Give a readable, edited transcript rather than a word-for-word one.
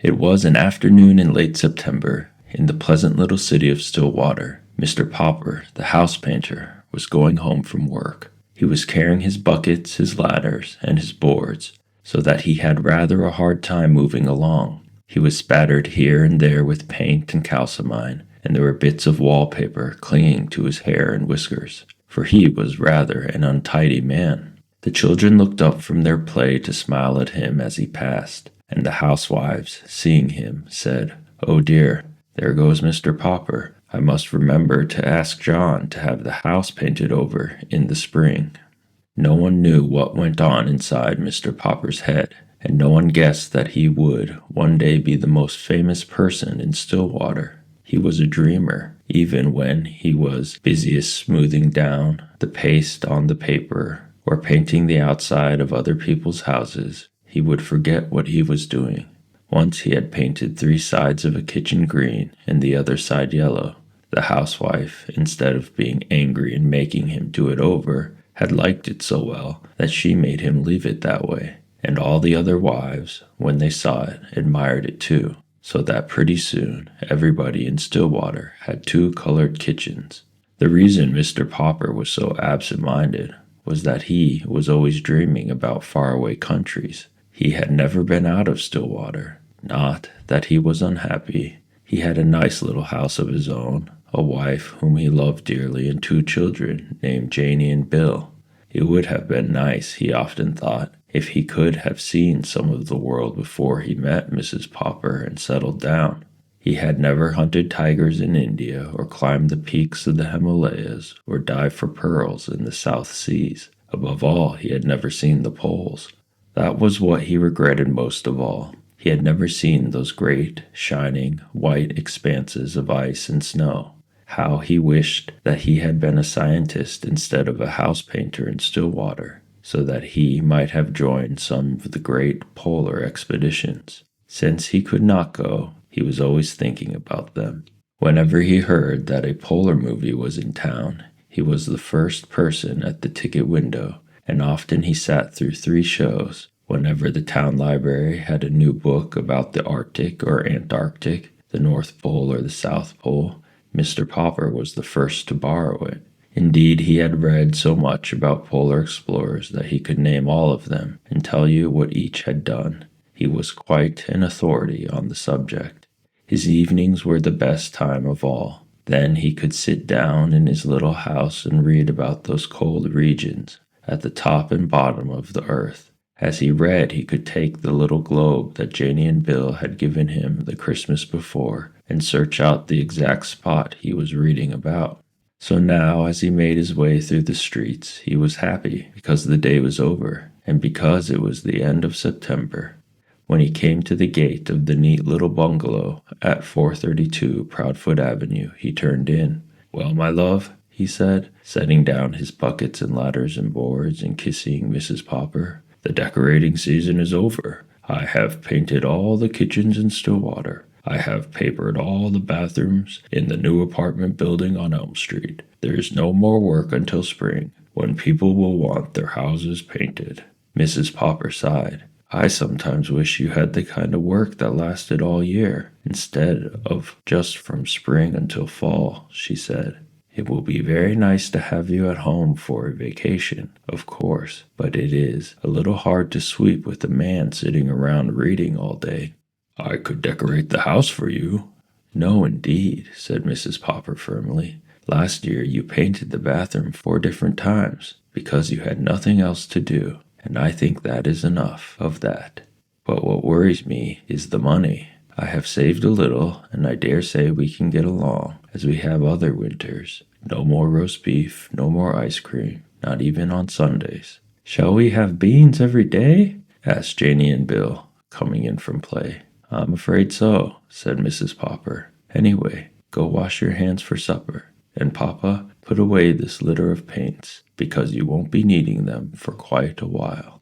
It was an afternoon in late September, in the pleasant little city of Stillwater. Mr. Popper, the house painter, was going home from work. He was carrying his buckets, his ladders, and his boards, so that he had rather a hard time moving along. He was spattered here and there with paint and calcimine, and there were bits of wallpaper clinging to his hair and whiskers, for he was rather an untidy man. The children looked up from their play to smile at him as he passed, and the housewives, seeing him, said, "Oh dear, there goes Mr. Popper. I must remember to ask John to have the house painted over in the spring." No one knew what went on inside Mr. Popper's head, and no one guessed that he would one day be the most famous person in Stillwater. He was a dreamer, even when he was busiest smoothing down the paste on the paper or painting the outside of other people's houses. He would forget what he was doing. Once he had painted 3 sides of a kitchen green and the other side yellow. The housewife, instead of being angry and making him do it over, had liked it so well that she made him leave it that way. And all the other wives, when they saw it, admired it too, so that pretty soon everybody in Stillwater had 2 colored kitchens. The reason Mr. Popper was so absent-minded was that he was always dreaming about faraway countries. He had never been out of Stillwater. Not that he was unhappy. He had a nice little house of his own, a wife whom he loved dearly, and 2 children named Janie and Bill. It would have been nice, he often thought, if he could have seen some of the world before he met Mrs. Popper and settled down. He had never hunted tigers in India or climbed the peaks of the Himalayas or dived for pearls in the South Seas. Above all, he had never seen the poles. That was what he regretted most of all. He had never seen those great, shining, white expanses of ice and snow. How he wished that he had been a scientist instead of a house painter in Stillwater, so that he might have joined some of the great polar expeditions. Since he could not go, he was always thinking about them. Whenever he heard that a polar movie was in town, he was the first person at the ticket window, and often he sat through 3 shows. Whenever the town library had a new book about the Arctic or Antarctic, the North Pole or the South Pole, Mr. Popper was the first to borrow it. Indeed, he had read so much about polar explorers that he could name all of them and tell you what each had done. He was quite an authority on the subject. His evenings were the best time of all. Then he could sit down in his little house and read about those cold regions at the top and bottom of the earth. As he read, he could take the little globe that Janie and Bill had given him the Christmas before and search out the exact spot he was reading about. So now, as he made his way through the streets, he was happy because the day was over and because it was the end of September. When he came to the gate of the neat little bungalow at 432 Proudfoot Avenue, he turned in. "Well, my love," he said, setting down his buckets and ladders and boards and kissing Mrs. Popper, "the decorating season is over. I have painted all the kitchens in Stillwater. I have papered all the bathrooms in the new apartment building on Elm Street. There is no more work until spring, when people will want their houses painted." Mrs. Popper sighed. "I sometimes wish you had the kind of work that lasted all year, instead of just from spring until fall," she said. "It will be very nice to have you at home for a vacation, of course, but it is a little hard to sweep with a man sitting around reading all day." "I could decorate the house for you." "No, indeed," said Mrs. Popper firmly. "Last year you painted the bathroom 4 different times because you had nothing else to do, and I think that is enough of that. But what worries me is the money. I have saved a little, and I dare say we can get along, as we have other winters. No more roast beef, no more ice cream, not even on Sundays." "Shall we have beans every day?" asked Janie and Bill, coming in from play. "I'm afraid so," said Mrs. Popper. "Anyway, go wash your hands for supper. And Papa, put away this litter of paints, because you won't be needing them for quite a while."